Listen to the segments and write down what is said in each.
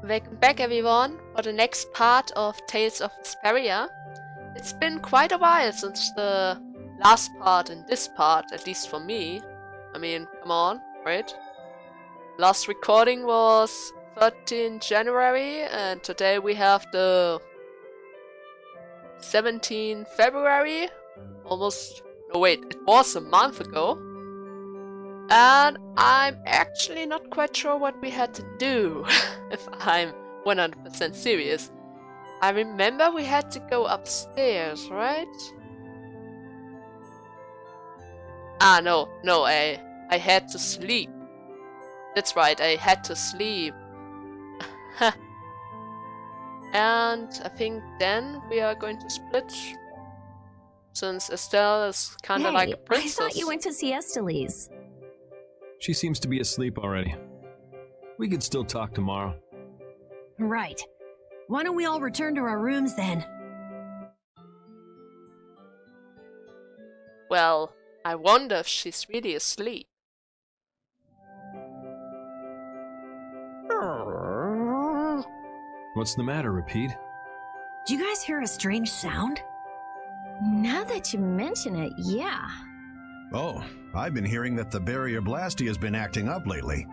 welcome back everyone for the next part of Tales of Vesperia. It's been quite a while since the last part and this part, at least for me. I mean, come on, right? Last recording was 13 January and today we have the 17 February. Almost, no wait, it was a month ago. And I'm actually not quite sure what we had to do, if I'm 100% serious. I remember we had to go upstairs, right? Ah, no, I had to sleep. That's right, I had to sleep. And I think then we are going to split. Since Estelle is kind of like a princess. I thought you went to see Estelise. She seems to be asleep already. We could still talk tomorrow. Right. Why don't we all return to our rooms then? Well, I wonder if she's really asleep. What's the matter, Repeat? Do you guys hear a strange sound? Now that you mention it, yeah. Oh, I've been hearing that the barrier Blastia has been acting up lately.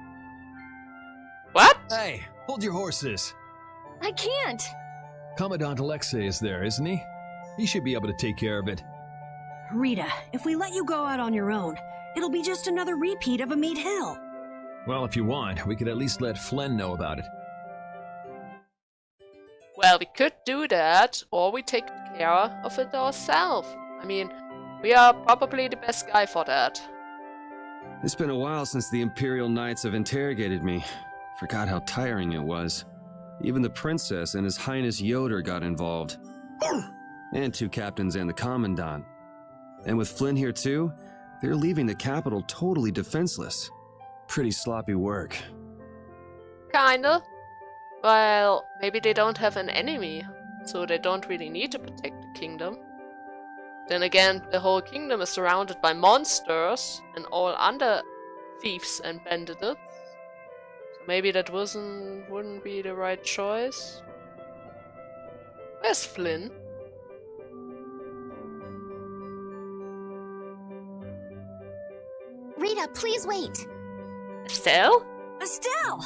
What? Hey, hold your horses. I can't. Commandant Alexei is there, isn't he? He should be able to take care of it. Rita, if we let you go out on your own, it'll be just another repeat of a Meat Hill. Well, if you want, we could at least let Flynn know about it. Well, we could do that, or we take care of it ourselves. I mean, we are probably the best guy for that. It's been a while since the Imperial Knights have interrogated me. Forgot how tiring it was. Even the Princess and His Highness Yoder got involved. And two captains and the Commandant. And with Flynn here too, they're leaving the capital totally defenseless. Pretty sloppy work. Kinda. Well, maybe they don't have an enemy, so they don't really need to protect the kingdom. Then again, the whole kingdom is surrounded by monsters and all under thieves and bandits. So maybe that wouldn't be the right choice. Where's Flynn? Rita, please wait. Estelle? Estelle!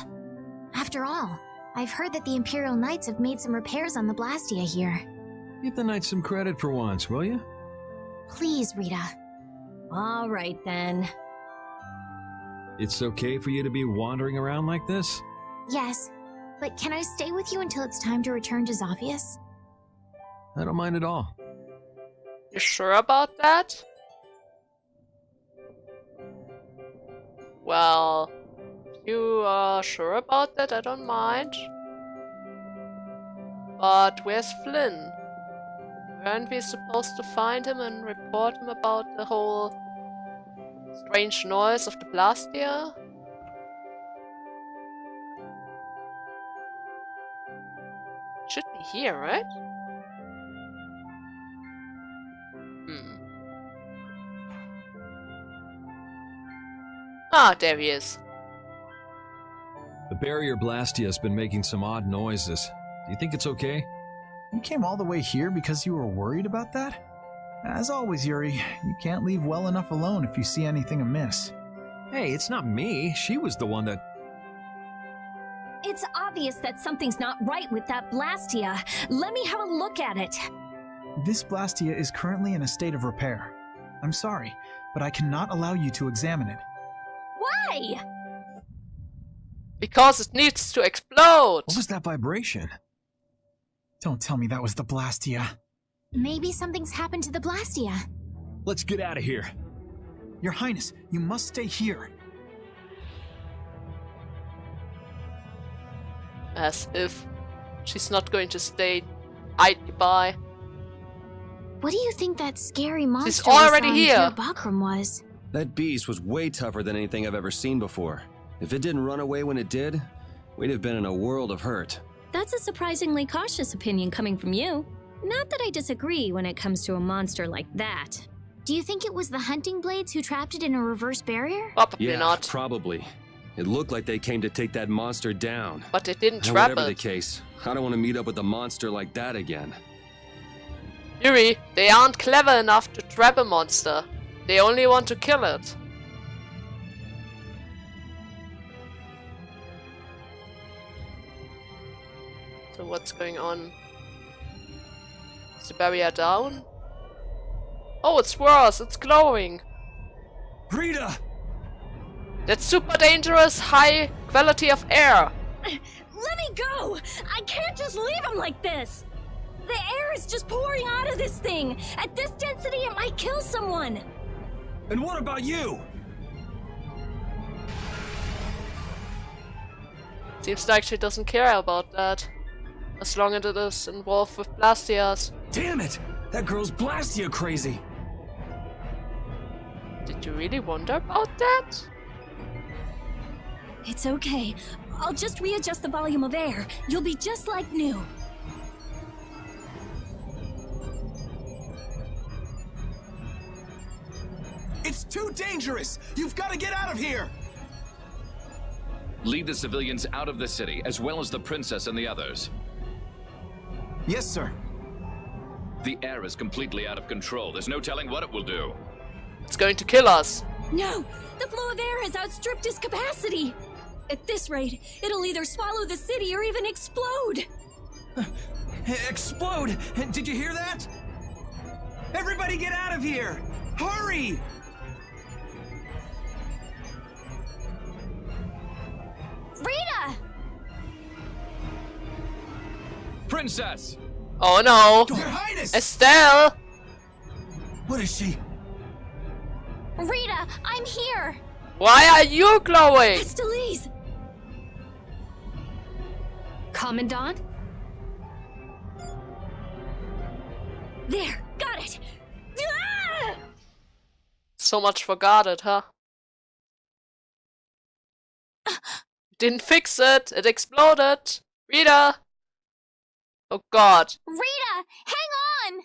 After all, I've heard that the Imperial Knights have made some repairs on the Blastia here. Give the Knights some credit for once, will you? Please, Rita. All right then. It's okay for you to be wandering around like this? Yes, but can I stay with you until it's time to return to Zophius? I don't mind at all. You sure about that? Well, if you are sure about that, I don't mind. But where's Flynn? Weren't we supposed to find him and report him about the whole strange noise of the Blastia? Should be here, right? Ah, there he is. The barrier Blastia has been making some odd noises. Do you think it's okay? You came all the way here because you were worried about that? As always, Yuri, you can't leave well enough alone if you see anything amiss. Hey, it's not me. She was the one that... It's obvious that something's not right with that Blastia. Let me have a look at it. This Blastia is currently in a state of repair. I'm sorry, but I cannot allow you to examine it. Why? Because it needs to explode! What was that vibration? Don't tell me that was the Blastia. Maybe something's happened to the Blastia. Let's get out of here. Your Highness, you must stay here. As if she's not going to stay idly by. What do you think that scary monster She's already we here. saw in Bakram was? That beast was way tougher than anything I've ever seen before. If it didn't run away when it did, we'd have been in a world of hurt. That's a surprisingly cautious opinion coming from you. Not that I disagree when it comes to a monster like that. Do you think it was the hunting blades who trapped it in a reverse barrier? Probably Yeah, not. probably. It looked like they came to take that monster down. But they didn't And trap whatever the it. case, I don't want to meet up with a monster like that again. Yuri, they aren't clever enough to trap a monster. They only want to kill it. So what's going on? Is the barrier down? Oh, it's worse. It's glowing. Rita! That's super dangerous, high quality of air. Let me go! I can't just leave him like this! The air is just pouring out of this thing! At this density, it might kill someone! And what about you? Seems like she doesn't care about that. As long as it is involved with Blastias. Damn it! That girl's Blastia crazy! Did you really wonder about that? It's okay. I'll just readjust the volume of air. You'll be just like new. It's too dangerous! You've got to get out of here! Lead the civilians out of the city, as well as the princess and the others. Yes, sir. The air is completely out of control. There's no telling what it will do. It's going to kill us. No! The flow of air has outstripped its capacity! At this rate, it'll either swallow the city or even explode! Explode! Did you hear that? Everybody get out of here! Hurry! Rita! Princess! Oh no! Your Highness! Estelle! What is she? Rita, I'm here! Why are you glowing? Estelize! Commandant? There, got it! Ah! So much for guarded, huh? Didn't fix it. It exploded. Rita! Oh god. Rita, hang on!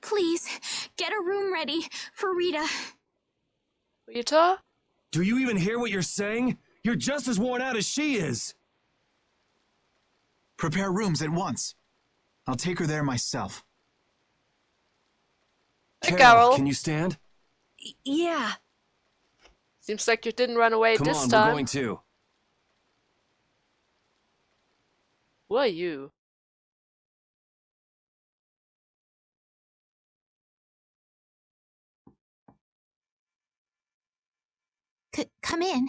Please, get a room ready for Rita. Rita? Do you even hear what you're saying? You're just as worn out as she is! Prepare rooms at once. I'll take her there myself. Hey, Carol. Can you stand? Yeah. Seems like you didn't run away Come this on, time. we're going too. Who are you? Come in.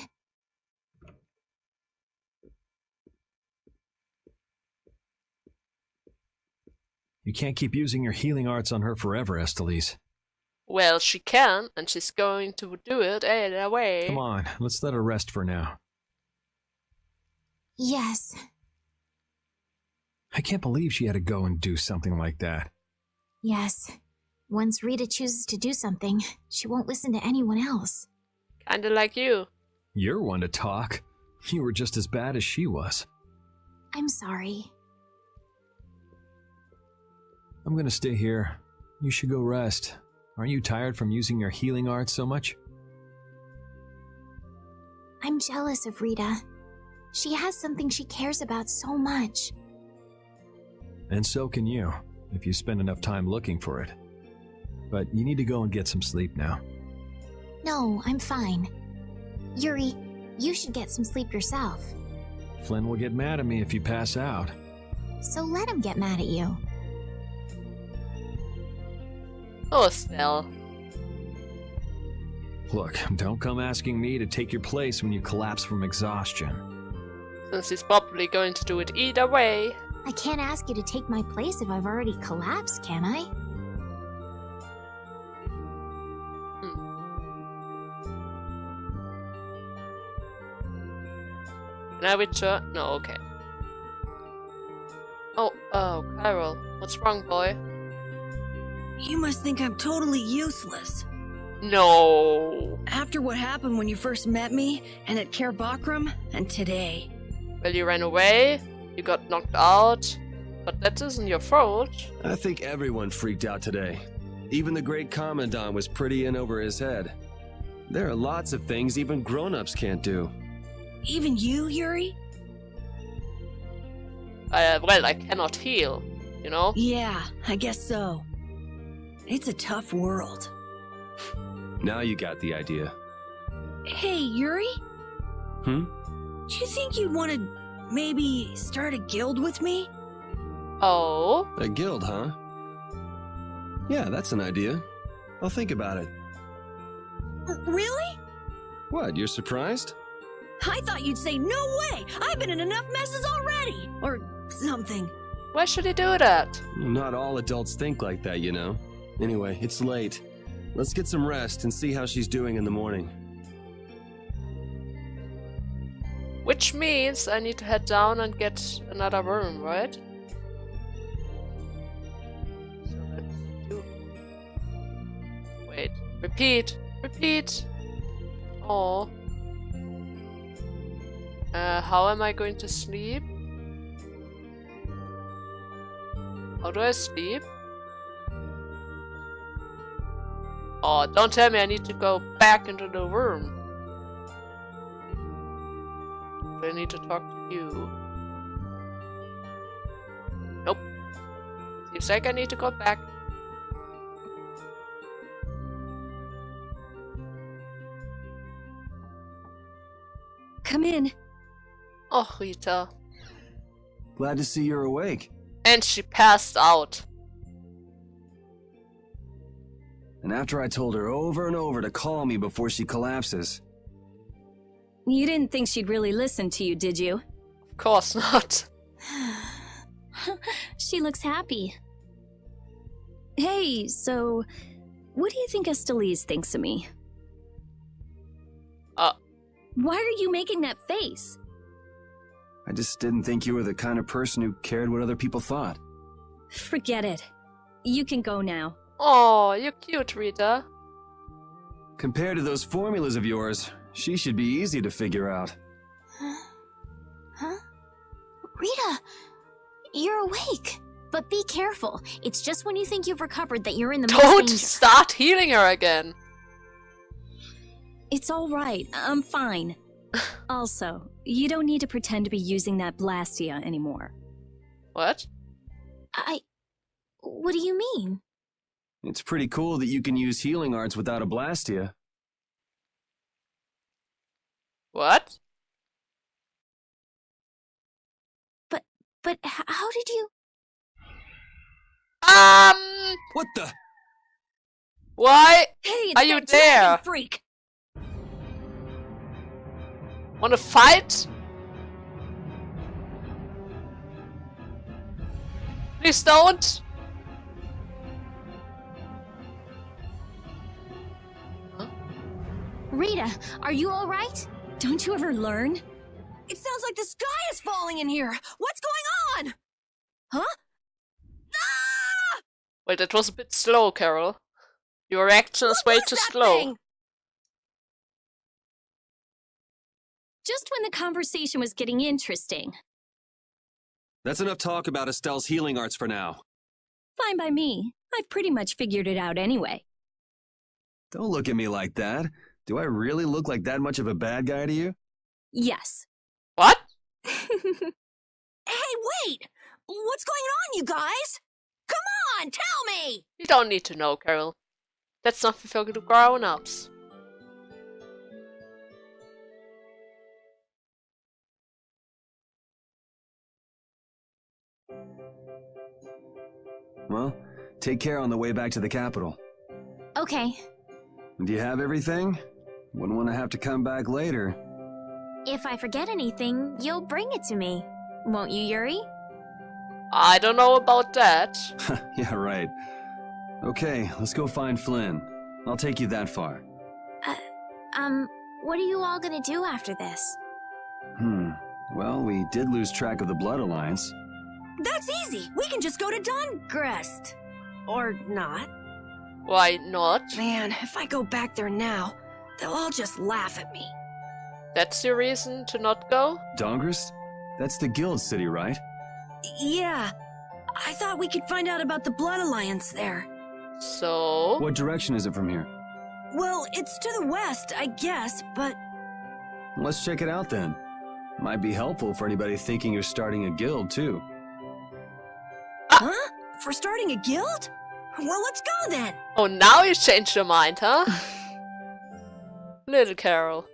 You can't keep using your healing arts on her forever, Estelize. Well, she can, and she's going to do it anyway. Come on, let's let her rest for now. Yes. I can't believe she had to go and do something like that. Yes. Once Rita chooses to do something, she won't listen to anyone else. Kinda like you. You're one to talk. You were just as bad as she was. I'm sorry. I'm gonna stay here. You should go rest. Aren't you tired from using your healing arts so much? I'm jealous of Rita. She has something she cares about so much. And so can you, if you spend enough time looking for it. But you need to go and get some sleep now. No, I'm fine. Yuri, you should get some sleep yourself. Flynn will get mad at me if you pass out. So let him get mad at you. Oh, Estelle. Look, don't come asking me to take your place when you collapse from exhaustion. Since he's probably going to do it either way. I can't ask you to take my place if I've already collapsed, can I? Can I return? No, okay. Oh, Carol. What's wrong, boy? You must think I'm totally useless. No. After what happened when you first met me, and at Care Bakram, and today. Well, you ran away, you got knocked out, But that isn't your fault. I think everyone freaked out today. Even the great commandant was pretty in over his head. There are lots of things even grown-ups can't do. Even you, Yuri? Well, I cannot heal, you know? Yeah, I guess so. It's a tough world. Now you got the idea. Hey, Yuri? Hmm? Do you think you'd want to maybe start a guild with me? Oh? A guild, huh? Yeah, that's an idea. I'll think about it. Really? What, you're surprised? I thought you'd say, no way! I've been in enough messes already! Or something. Why should he do that? Not all adults think like that, you know. Anyway, it's late. Let's get some rest and see how she's doing in the morning. Which means I need to head down and get another room, right? So let's do... Wait. Repeat. Repeat. Oh. How am I going to sleep? How do I sleep? Oh, don't tell me I need to go back into the room. Do I need to talk to you? Nope. Seems like I need to go back. Come in. Oh, Rita. Glad to see you're awake. And she passed out. And after I told her over and over to call me before she collapses. You didn't think she'd really listen to you, did you? Of course not. She looks happy. Hey, so what do you think Estelise thinks of me? Why are you making that face? I just didn't think you were the kind of person who cared what other people thought. Forget it. You can go now. Oh, you're cute, Rita. Compared to those formulas of yours, she should be easy to figure out. Huh? Rita, you're awake. But be careful. It's just when you think you've recovered that you're in the most Don't danger. start healing her again. It's all right. I'm fine. Also, you don't need to pretend to be using that Blastia anymore. What? What do you mean? It's pretty cool that you can use healing arts without a Blastia. What? But how did you... What the? Why Hey, it's are you that there? dragon freak! Wanna fight? Please don't. Huh? Rita, are you alright? Don't you ever learn? It sounds like the sky is falling in here. What's going on? Huh? Ah! Wait, that was a bit slow, Carol. Your reaction is way too slow. Thing? Just when the conversation was getting interesting. That's enough talk about Estelle's healing arts for now. Fine by me. I've pretty much figured it out anyway. Don't look at me like that. Do I really look like that much of a bad guy to you? Yes. What? Hey, wait! What's going on, you guys? Come on, tell me! You don't need to know, Carol. That's something for the grown-ups. Well, take care on the way back to the capital. Okay. Do you have everything? Wouldn't want to have to come back later. If I forget anything, you'll bring it to me. Won't you, Yuri? I don't know about that. Yeah, right. Okay, let's go find Flynn. I'll take you that far. What are you all gonna do after this? Well, we did lose track of the Blood Alliance. That's easy. We can just go to Dongrest. Or not. Why not? Man, if I go back there now, they'll all just laugh at me. That's your reason to not go? Dongrest? That's the guild city, right? Yeah, I thought we could find out about the Blood Alliance there. So? What direction is it from here? Well, it's to the west, I guess, but... Let's check it out then. Might be helpful for anybody thinking you're starting a guild, too. Huh? For starting a guild? Well, let's go then! Oh, now you changed your mind, huh? Little Carol.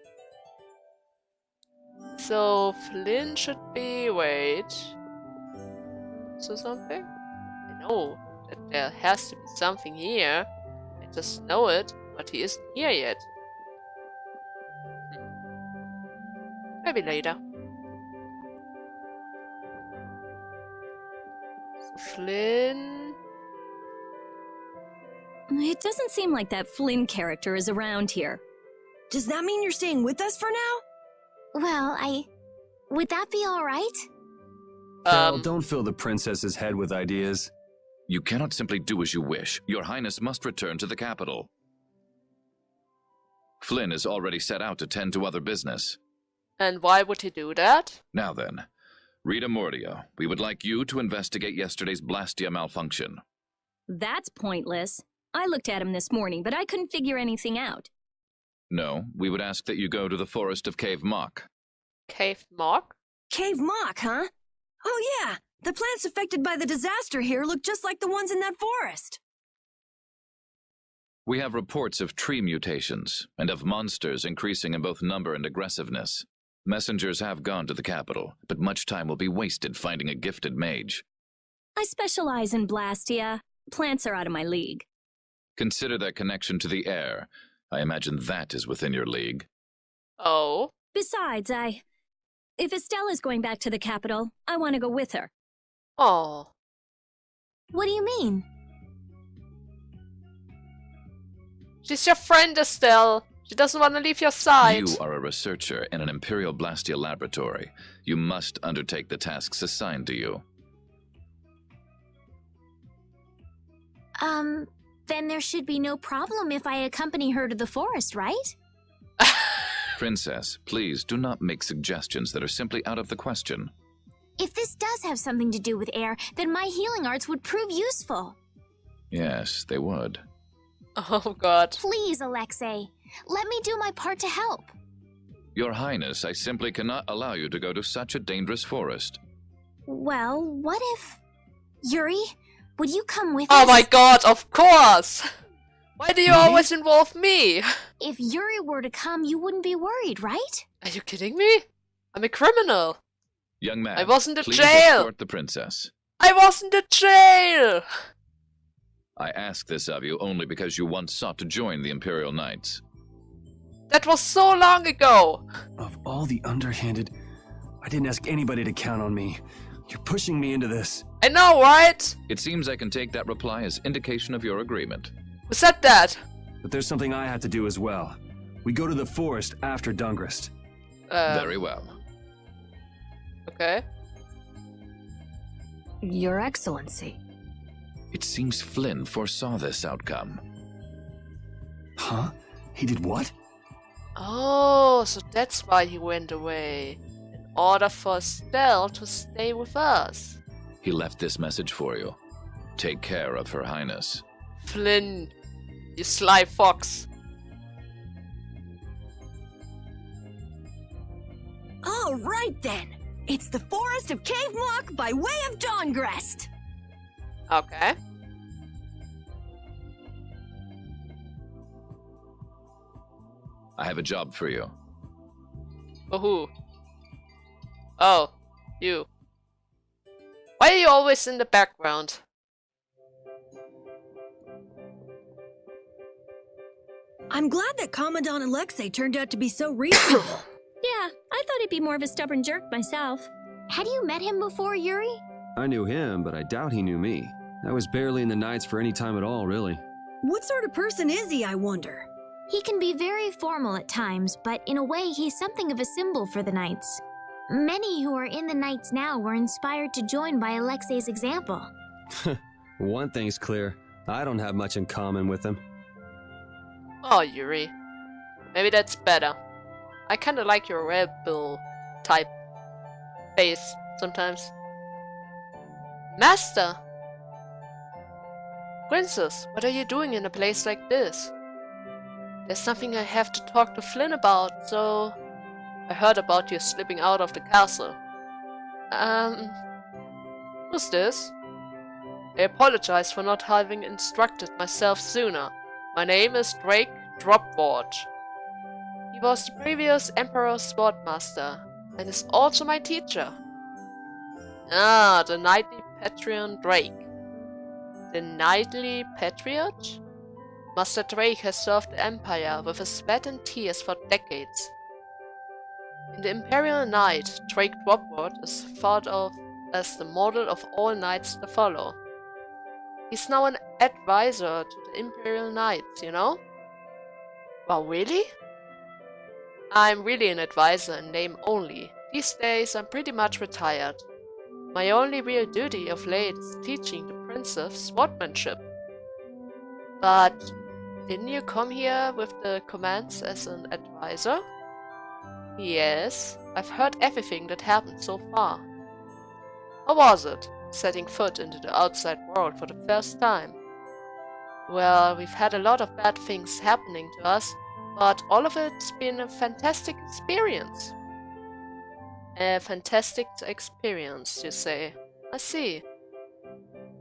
So, Flynn should be... Wait... So something? I know that there has to be something here. I just know it, but he isn't here yet. Maybe later. So Flynn... It doesn't seem like that Flynn character is around here. Does that mean you're staying with us for now? Well, would that be alright? Carol, don't fill the princess's head with ideas. You cannot simply do as you wish. Your Highness must return to the capital. Flynn is already set out to tend to other business. And why would he do that? Now then, Rita Mordia, we would like you to investigate yesterday's Blastia malfunction. That's pointless. I looked at him this morning, but I couldn't figure anything out. No, we would ask that you go to the forest of Cave Mock. Cave Mock? Cave Mock, huh? Oh yeah, the plants affected by the disaster here look just like the ones in that forest. We have reports of tree mutations, and of monsters increasing in both number and aggressiveness. Messengers have gone to the capital, but much time will be wasted finding a gifted mage. I specialize in Blastia. Plants are out of my league. Consider their connection to the air. I imagine that is within your league. Oh? Besides, if Estella's going back to the capital, I want to go with her. Oh. What do you mean? She's your friend, Estelle. She doesn't want to leave your side. You are a researcher in an Imperial Blastia laboratory. You must undertake the tasks assigned to you. Then there should be no problem if I accompany her to the forest, right? Princess, please do not make suggestions that are simply out of the question. If this does have something to do with air, then my healing arts would prove useful. Yes, they would. Oh god. Please, Alexei, let me do my part to help. Your Highness, I simply cannot allow you to go to such a dangerous forest. Well, what if... Yuri, would you come with Oh us? my god, of course! Why do you always involve me? If Yuri were to come, you wouldn't be worried, right? Are you kidding me? I'm a criminal. Young man, I wasn't in please jail. escort the princess. I wasn't in jail! I ask this of you only because you once sought to join the Imperial Knights. That was so long ago! Of all the underhanded, I didn't ask anybody to count on me. You're pushing me into this. I know, right? It seems I can take that reply as indication of your agreement. Who said that? But there's something I have to do as well. We go to the forest after Dungrist. Very well. Okay. Your Excellency. It seems Flynn foresaw this outcome. Huh? He did what? Oh, so that's why he went away. In order for Estelle to stay with us. He left this message for you. Take care of Her Highness. Flynn, you sly fox. All right then. It's the forest of Cave Mock by way of Dawngrest. Okay. I have a job for you. For who? Oh, you. Why are you always in the background? I'm glad that Commandant Alexei turned out to be so reasonable. Yeah, I thought he'd be more of a stubborn jerk myself. Had you met him before, Yuri? I knew him, but I doubt he knew me. I was barely in the Knights for any time at all, really. What sort of person is he, I wonder? He can be very formal at times, but in a way he's something of a symbol for the Knights. Many who are in the Knights now were inspired to join by Alexei's example. One thing's clear. I don't have much in common with him. Oh, Yuri. Maybe that's better. I kinda like your rebel type face sometimes. Master, Princess, what are you doing in a place like this? There's something I have to talk to Flynn about, so... I heard about you slipping out of the castle. Who's this? I apologize for not having instructed myself sooner. My name is Drake Dropwatch. He was the previous Emperor's Swordmaster, and is also my teacher. Ah, the knightly patriot Drake. The knightly patriot? Master Drake has served the Empire with his sweat and tears for decades. In the Imperial Knight, Drake Dropwatch is thought of as the model of all knights to follow. He's now an advisor to the Imperial Knights, you know? Wow, really? I'm really an advisor in name only. These days I'm pretty much retired. My only real duty of late is teaching the princess swordsmanship. But didn't you come here with the commands as an advisor? Yes, I've heard everything that happened so far. How was it, setting foot into the outside world for the first time? Well, we've had a lot of bad things happening to us, but all of it's been a fantastic experience. A fantastic experience, you say? I see.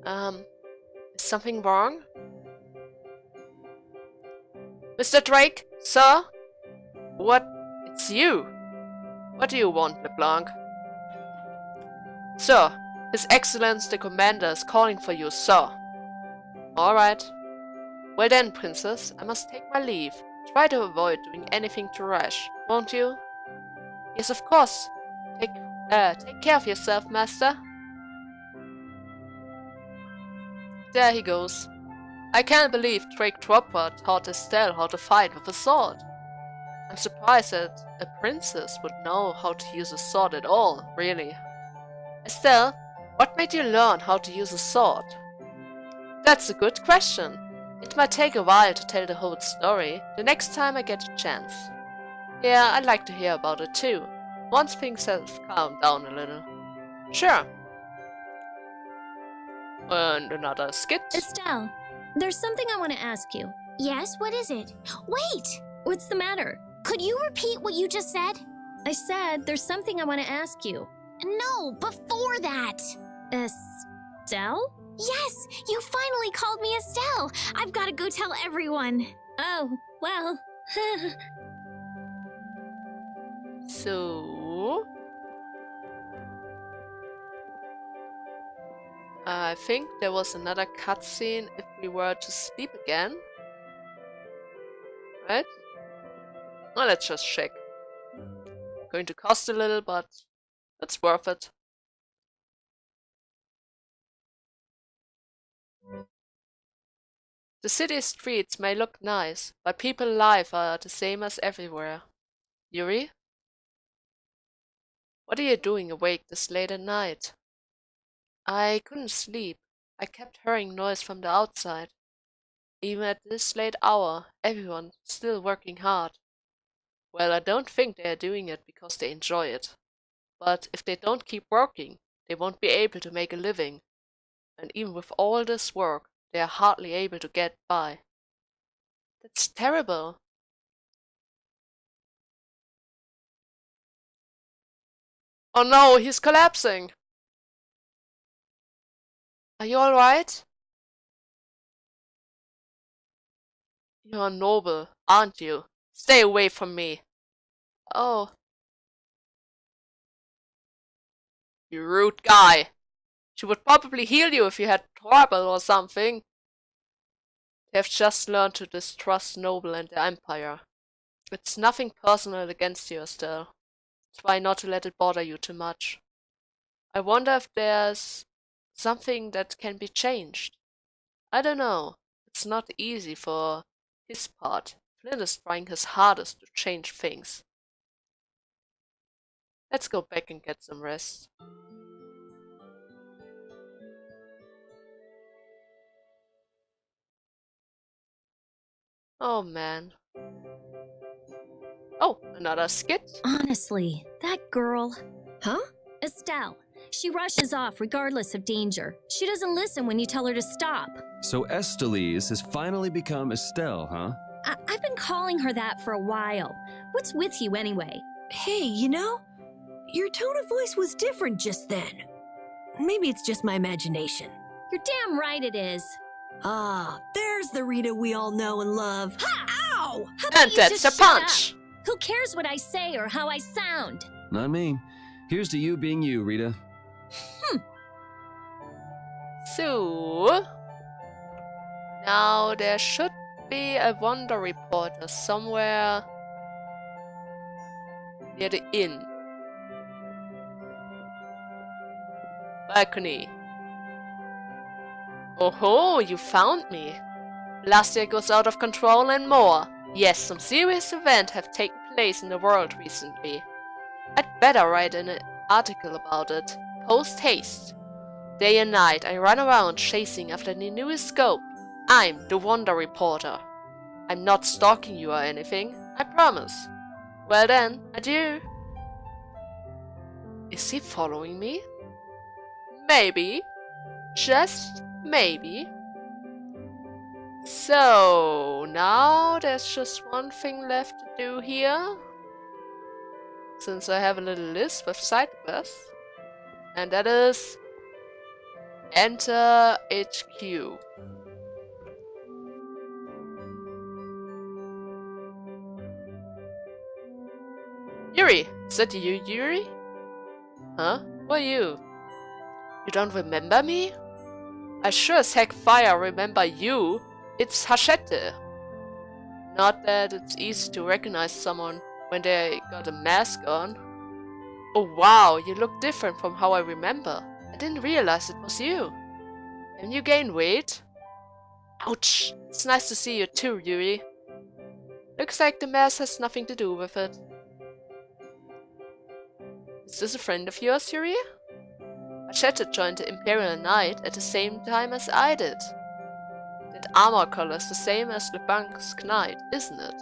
Is something wrong? Mr. Drake, sir? What? It's you! What do you want, LeBlanc? Sir, His Excellence the Commander is calling for you, sir. Alright. Well then, Princess, I must take my leave. Try to avoid doing anything too rash, won't you? Yes, of course. Take care of yourself, Master. There he goes. I can't believe Drake Dropper taught Estelle how to fight with a sword. I'm surprised that a princess would know how to use a sword at all, really. Estelle, what made you learn how to use a sword? That's a good question. It might take a while to tell the whole story, the next time I get a chance. Yeah, I'd like to hear about it too, once things have calmed down a little. Sure. And another skit? Estelle, there's something I want to ask you. Yes, what is it? Wait! What's the matter? Could you repeat what you just said? I said there's something I want to ask you. No, before that! Estelle? Yes, you finally called me Estelle! I've got to go tell everyone. Oh, well. So... I think there was another cutscene if we were to sleep again. Right? Well, let's just check. Going to cost a little, but it's worth it. The city streets may look nice, but people alive are the same as everywhere. Yuri? What are you doing awake this late at night? I couldn't sleep. I kept hearing noise from the outside. Even at this late hour, everyone's still working hard. Well, I don't think they are doing it because they enjoy it. But if they don't keep working, they won't be able to make a living. And even with all this work, they are hardly able to get by. That's terrible. Oh no, he's collapsing! Are you alright? You're noble, aren't you? Stay away from me. Oh. You rude guy. She would probably heal you if you had trouble or something. They have just learned to distrust Noble and the Empire. It's nothing personal against you, Estelle. Try not to let it bother you too much. I wonder if there's something that can be changed. I don't know. It's not easy for his part. Flynn is trying his hardest to change things. Let's go back and get some rest. Oh man. Oh, another skit? Honestly, that girl... Huh? Estelle, She rushes off regardless of danger. She doesn't listen when you tell her to stop. So Estelise has finally become Estelle, huh? I've been calling her that for a while. What's with you anyway? Hey, you know, your tone of voice was different just then. Maybe it's just my imagination. You're damn right it is. Ah, there's the Rita we all know and love. Ha! Ow! How about And you that's just a shut punch. up? Who cares what I say or how I sound? Not me. Here's to you being you, Rita. So, now there should be a Wonder Reporter somewhere near the inn. Balcony. Oh ho, you found me. Blastia goes out of control and more. Yes, some serious events have taken place in the world recently. I'd better write an article about it. Post haste. Day and night I run around chasing after the newest scope. I'm the Wonder Reporter. I'm not stalking you or anything, I promise. Well then, adieu. Is he following me? Maybe. Just maybe. So, now there's just one thing left to do here. Since I have a little list with side quests. And that is enter HQ. Yuri! Is that you, Yuri? Huh? Who are you? You don't remember me? I sure as heck fire remember you. It's Hachette. Not that it's easy to recognize someone when they got a mask on. Oh wow, you look different from how I remember. I didn't realize it was you. And you gained weight? Ouch! It's nice to see you too, Yuri. Looks like the mask has nothing to do with it. Is this a friend of yours, Yuri? Hachette joined the Imperial Knight at the same time as I did. That armor color is the same as LeBanc's Knight, isn't it?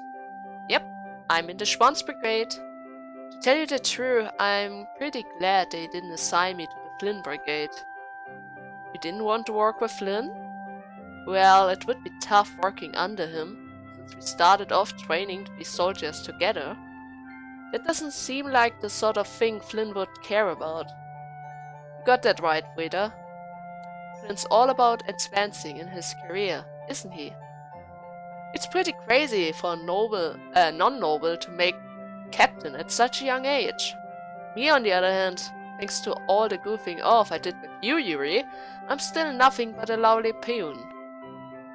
Yep, I'm in the Schwanz Brigade. To tell you the truth, I'm pretty glad they didn't assign me to the Flynn Brigade. You didn't want to work with Flynn? Well, it would be tough working under him, since we started off training to be soldiers together. That doesn't seem like the sort of thing Flynn would care about. You got that right, Rita. Flynn's all about advancing in his career, isn't he? It's pretty crazy for a non-noble to make captain at such a young age. Me, on the other hand, thanks to all the goofing off I did with you, Yuri, I'm still nothing but a lovely peon.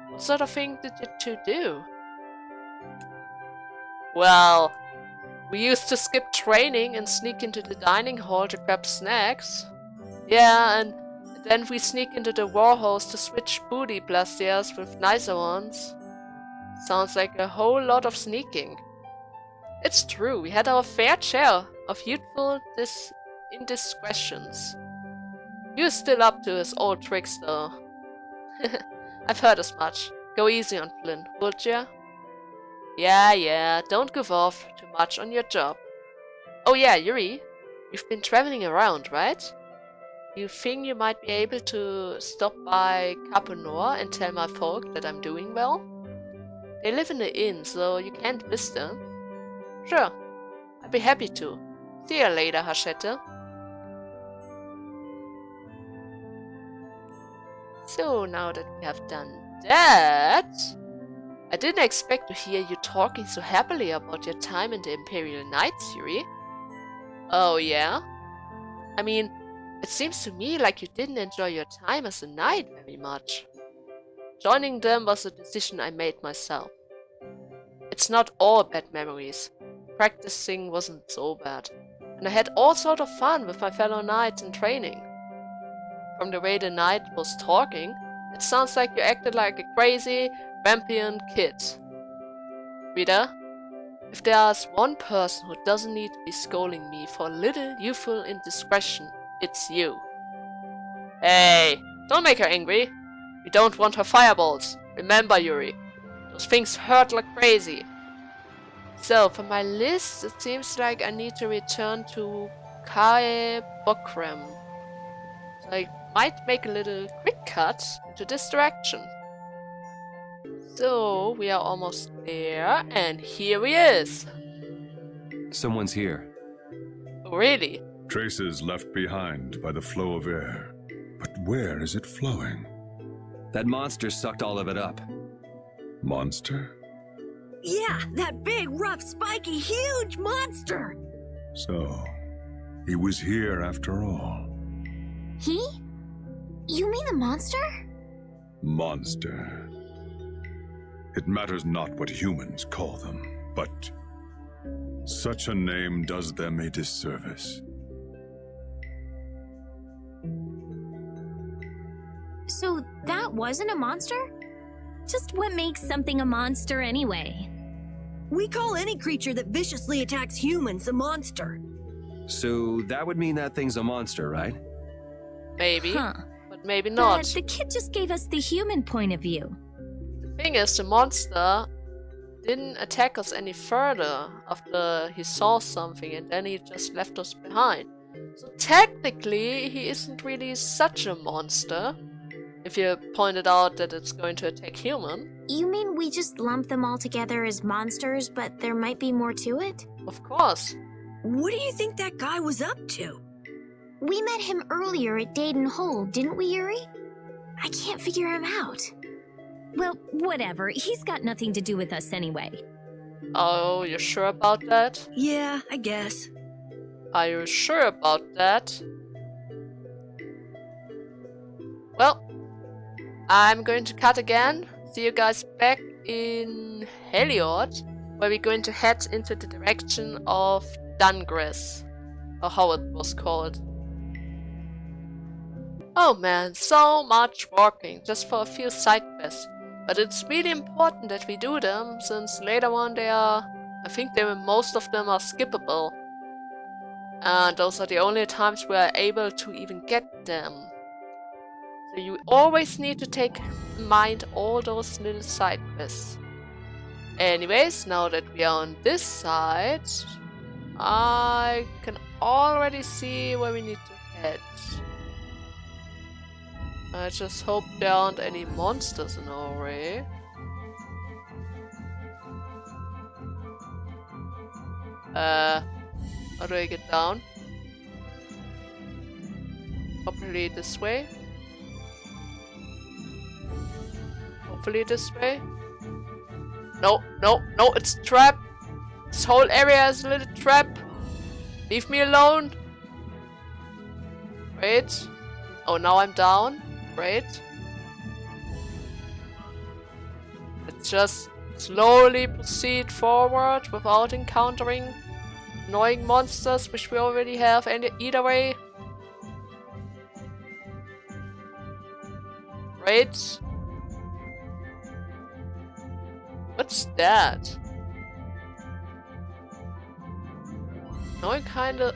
What sort of thing did you two do? Well, we used to skip training and sneak into the dining hall to grab snacks. Yeah, and then we sneak into the warhouse to switch booty Blastias with nicer ones. Sounds like a whole lot of sneaking. It's true, we had our fair share of youthful indiscretions. You're still up to his old tricks though. I've heard as much. Go easy on Flynn, would ya? Yeah, don't goof off too much on your job. Oh yeah, Yuri, you've been traveling around, right? You think you might be able to stop by Caponor and tell my folk that I'm doing well? They live in the inn, so you can't miss them. Sure, I'd be happy to. See you later, Hachette. So now that we have done that, I didn't expect to hear you talking so happily about your time in the Imperial Knights, Yuri. Oh yeah? I mean, it seems to me like you didn't enjoy your time as a knight very much. Joining them was a decision I made myself. It's not all bad memories. Practicing wasn't so bad, and I had all sorts of fun with my fellow knights in training. From the way the knight was talking, it sounds like you acted like a crazy, rampant kid. Rita, if there's one person who doesn't need to be scolding me for a little youthful indiscretion, it's you. Hey, don't make her angry. We don't want her fireballs. Remember, Yuri, those things hurt like crazy. So, for my list, it seems like I need to return to Kae Bokram. I might make a little quick cut into this direction. So, we are almost there, and here he is. Someone's here. Really? Traces left behind by the flow of air. But where is it flowing? That monster sucked all of it up. Monster? Yeah, that big, rough, spiky, huge monster! So, he was here after all. He? You mean the monster? Monster. It matters not what humans call them, but such a name does them a disservice. So that wasn't a monster? Just what makes something a monster anyway? We call any creature that viciously attacks humans a monster. So that would mean that thing's a monster, right? Maybe, Huh. but maybe not. But the kid just gave us the human point of view. The thing is, the monster didn't attack us any further after he saw something and then he just left us behind. So technically, he isn't really such a monster. If you pointed out that it's going to attack human. You mean we just lump them all together as monsters, but there might be more to it? Of course. What do you think that guy was up to? We met him earlier at Dayton Hole, didn't we, Yuri? I can't figure him out. Well, whatever. He's got nothing to do with us anyway. Oh, you're sure about that? Yeah, I guess. Are you sure about that? Well, I'm going to cut again. See you guys back in Heliod, where we're going to head into the direction of Dungris, or how it was called. Oh man, so much walking just for a few side quests. But it's really important that we do them, since later on I think most of them are skippable. And those are the only times we are able to even get them. So you always need to take in mind all those little side quests. Anyways, now that we are on this side, I can already see where we need to head. I just hope there aren't any monsters in our way. How do I get down? Probably this way. Hopefully this way. No, no, no, it's a trap. This whole area is a little trap. Leave me alone. Wait. Oh, now I'm down. Great. Let's just slowly proceed forward without encountering annoying monsters, which we already have either way. Great. What's that? Now I kinda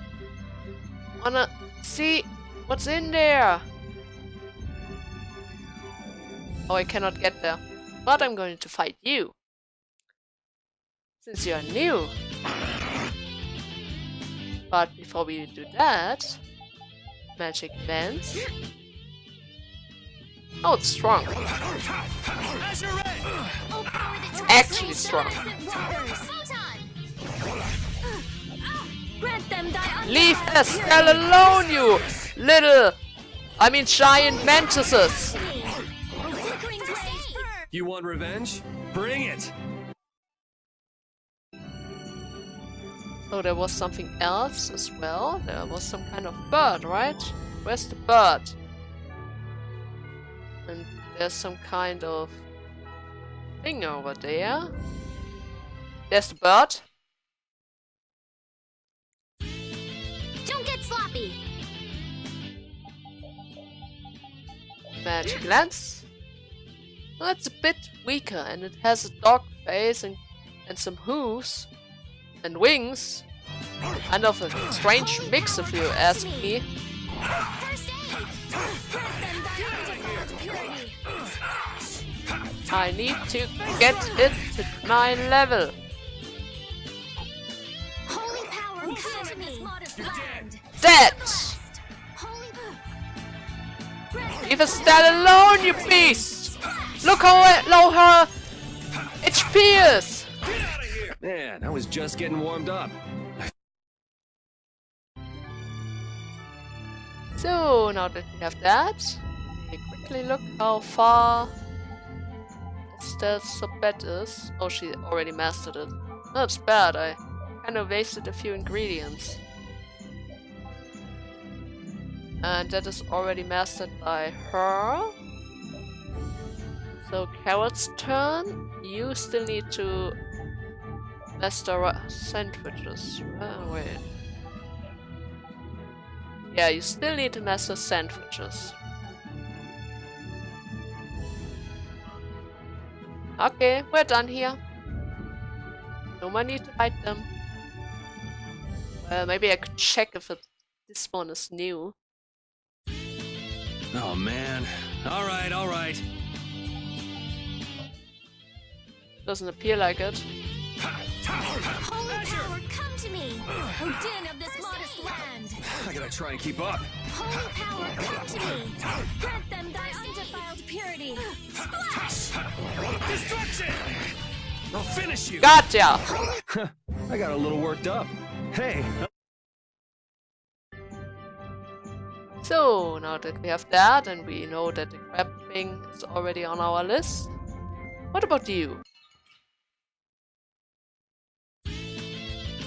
wanna see what's in there. Oh, I cannot get there. But I'm going to fight you. Since you're new. But before we do that... Magic lens. Oh, it's strong. It's actually strong. Leave Estelle alone, you little... giant mantises. You want revenge? Bring it! Oh, there was something else as well. There was some kind of bird, right? Where's the bird? And there's some kind of thing over there. There's the bird. Don't get sloppy! Magic lens. Well, it's a bit weaker, and it has a dog face and some hooves and wings. Kind of a strange mix, if you ask me. I need to get it to 9 level. Holy power, come to me! Dead! Leave Estelle alone, you beast! Look how low her HP is! Man, I was just getting warmed up. So, now that we have that, we quickly look how far Estelle's sub-bet is. Oh, she already mastered it. That's bad, I kind of wasted a few ingredients. And that is already mastered by her. So, Carrot's turn. You still need to master sandwiches. Wait. Yeah, you still need to master sandwiches. Okay, we're done here. No more need to fight them. Well, maybe I could check if this one is new. Oh man. Alright, alright. Doesn't appear like it. Holy power, come to me! O din of this modest land! I gotta try and keep up. Holy power, come to me! Grant them thy undefiled purity! Splash! Destruction! I'll finish you! Gotcha! I got a little worked up. Hey! So, now that we have that and we know that the crab thing is already on our list, what about you?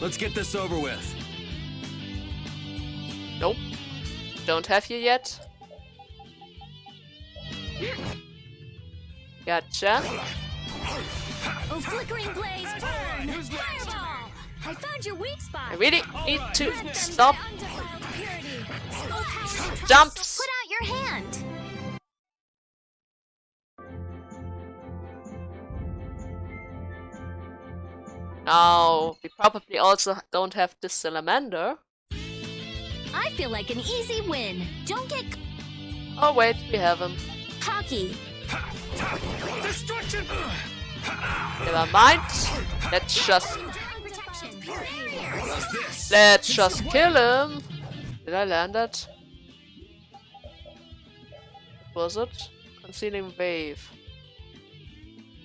Let's get this over with. Nope. Don't have you yet. Gotcha. Oh, flickering blaze, burn! Fireball! I found your weak spot! I really need to Grant them stop thy undefiled purity! Splash! jumps! Put out your hand. Now, we probably also don't have this salamander. I feel like an easy win. Don't get Oh wait, we have him. cocky. Destruction! Never mind. Let's just kill him. Did I land that? What was it? Concealing wave.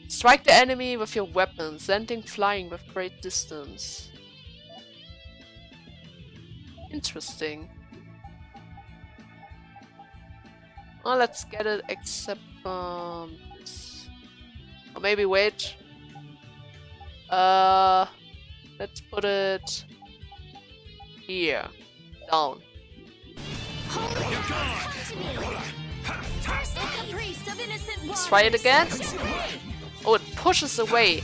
Strike the enemy with your weapon, sending flying with great distance. Interesting. Well, let's get it except this. Or maybe wait. Let's put it here. Down. Let's try it again. Oh, it pushes away.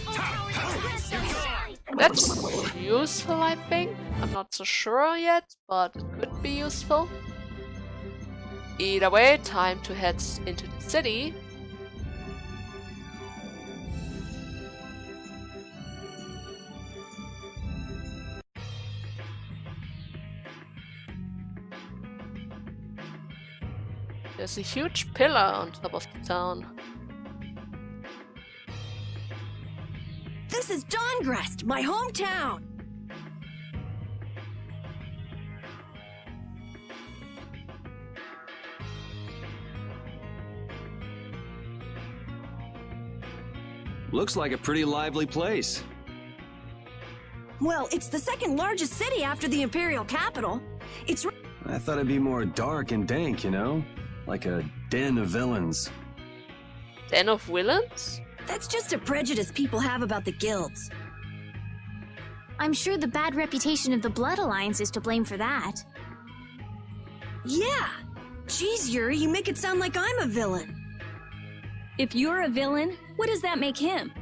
That's useful, I think. I'm not so sure yet, but it could be useful. Either way, time to head into the city. There's a huge pillar on top of the town. This is Dawngrest, my hometown! Looks like a pretty lively place. Well, it's the second largest city after the Imperial capital. It's... I thought it'd be more dark and dank, you know? Like a den of villains. Den of villains? That's just a prejudice people have about the guilds. I'm sure the bad reputation of the Blood Alliance is to blame for that. Yeah! Jeez, Yuri, you make it sound like I'm a villain. If you're a villain, what does that make him?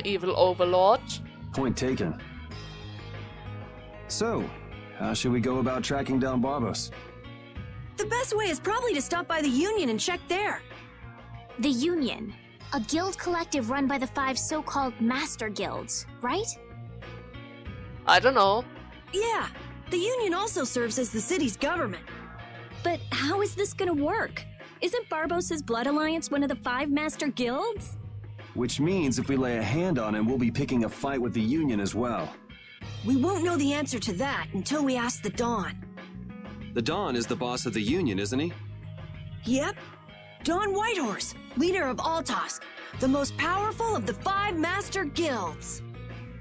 Evil overlord. Point taken. So, how should we go about tracking down Barbos? The best way is probably to stop by the Union and check there. The Union, a guild collective run by the 5 so-called Master Guilds, right? I don't know. Yeah, the Union also serves as the city's government. But how is this gonna work? Isn't Barbos' Blood Alliance one of the 5 Master Guilds? Which means if we lay a hand on him, we'll be picking a fight with the Union as well. We won't know the answer to that until we ask the Dawn. The Don is the boss of the Union, isn't he? Yep. Don Whitehorse, leader of Altosk, the most powerful of the 5 master guilds.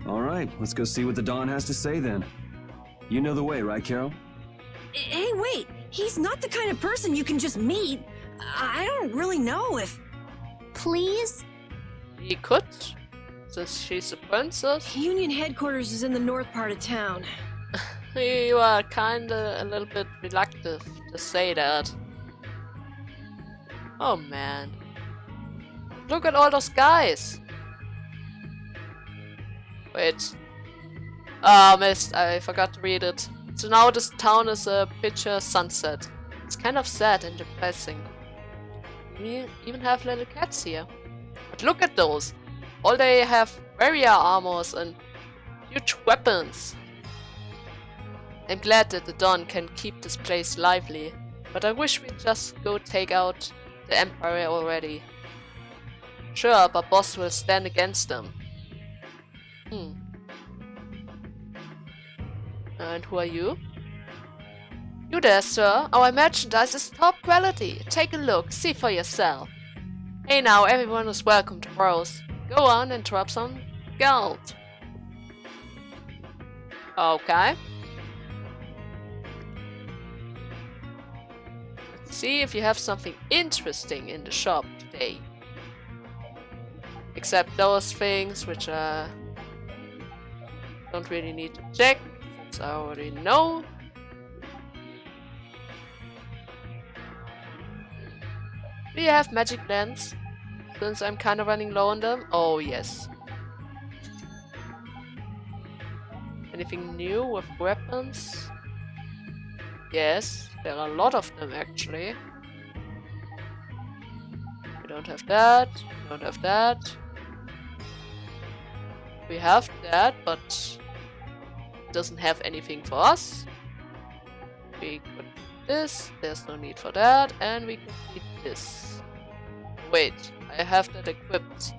All right, let's go see what the Don has to say then. You know the way, right, Carol? Hey, wait. He's not the kind of person you can just meet. I don't really know if... Please? He could, since she's a princess. Union headquarters is in the north part of town. You are kinda a little bit reluctant to say that. Oh man. Look at all those guys! Wait. Ah, missed. I forgot to read it. So now this town is a picture sunset. It's kind of sad and depressing. We even have little cats here. But look at those! All they have warrior armors and huge weapons. I'm glad that the Dawn can keep this place lively, but I wish we'd just go take out the Empire already. Sure, but Boss will stand against them. And who are you? You there, sir? Our merchandise is top quality. Take a look, see for yourself. Hey now, everyone is welcome to browse. Go on and drop some gold. Okay. Let's see if you have something interesting in the shop today. Except those things which I don't really need to check, since I already know. Do you have magic lens? Since I'm kind of running low on them? Oh yes. Anything new with weapons? Yes, there are a lot of them actually. We don't have that, we don't have that. We have that, but it doesn't have anything for us. We could need this, there's no need for that, and we could need this. Wait, I have that equipped.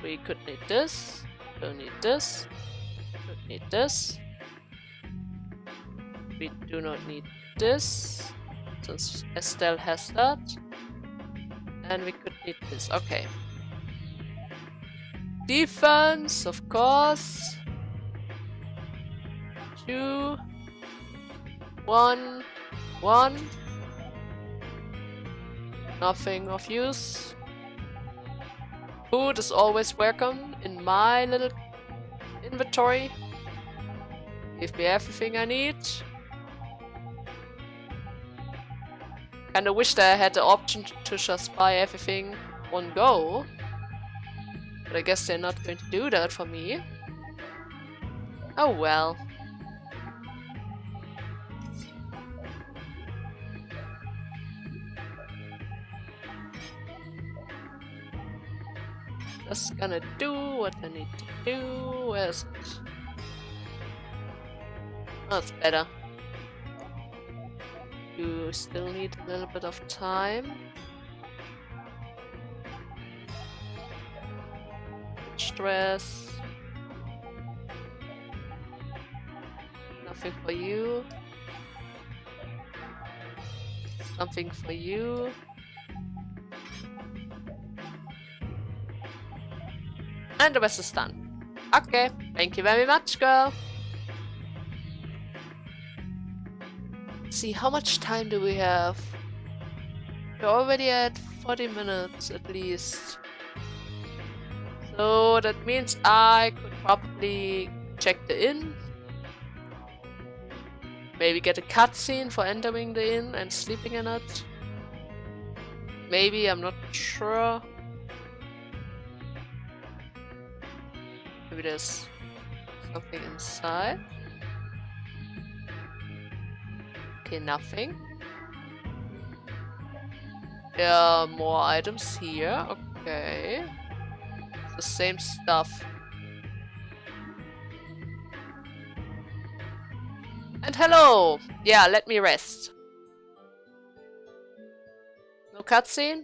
We could need this, don't need this, don't need this. We do not need this, since Estelle has that. And we could need this, okay. Defense, of course. 2, 1, 1. Nothing of use. Food is always welcome in my little inventory. Give me everything I need. Kinda wish that I had the option to just buy everything one go. But I guess they're not going to do that for me. Oh well. Just gonna do what I need to do. Where's it? Oh, it's better. You still need a little bit of time. Stress. Nothing for you. Something for you. And the rest is done. Okay, thank you very much, girl. Let's see, how much time do we have? We're already at 40 minutes at least. So that means I could probably check the inn. Maybe get a cutscene for entering the inn and sleeping in it. Maybe, I'm not sure. Maybe there's something inside. Okay, nothing. There are more items here. Okay. It's the same stuff. And hello! Yeah, let me rest. No cutscene?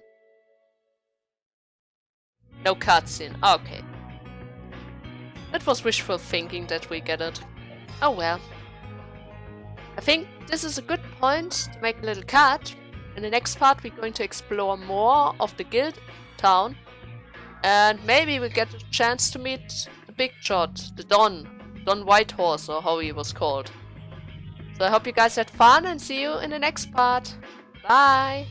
No cutscene. Okay. It was wishful thinking that we get it. Oh well. I think this is a good point to make a little cut. In the next part we're going to explore more of the guild town. And maybe we'll get a chance to meet the big shot, the Don Whitehorse, or how he was called. So I hope you guys had fun and see you in the next part. Bye!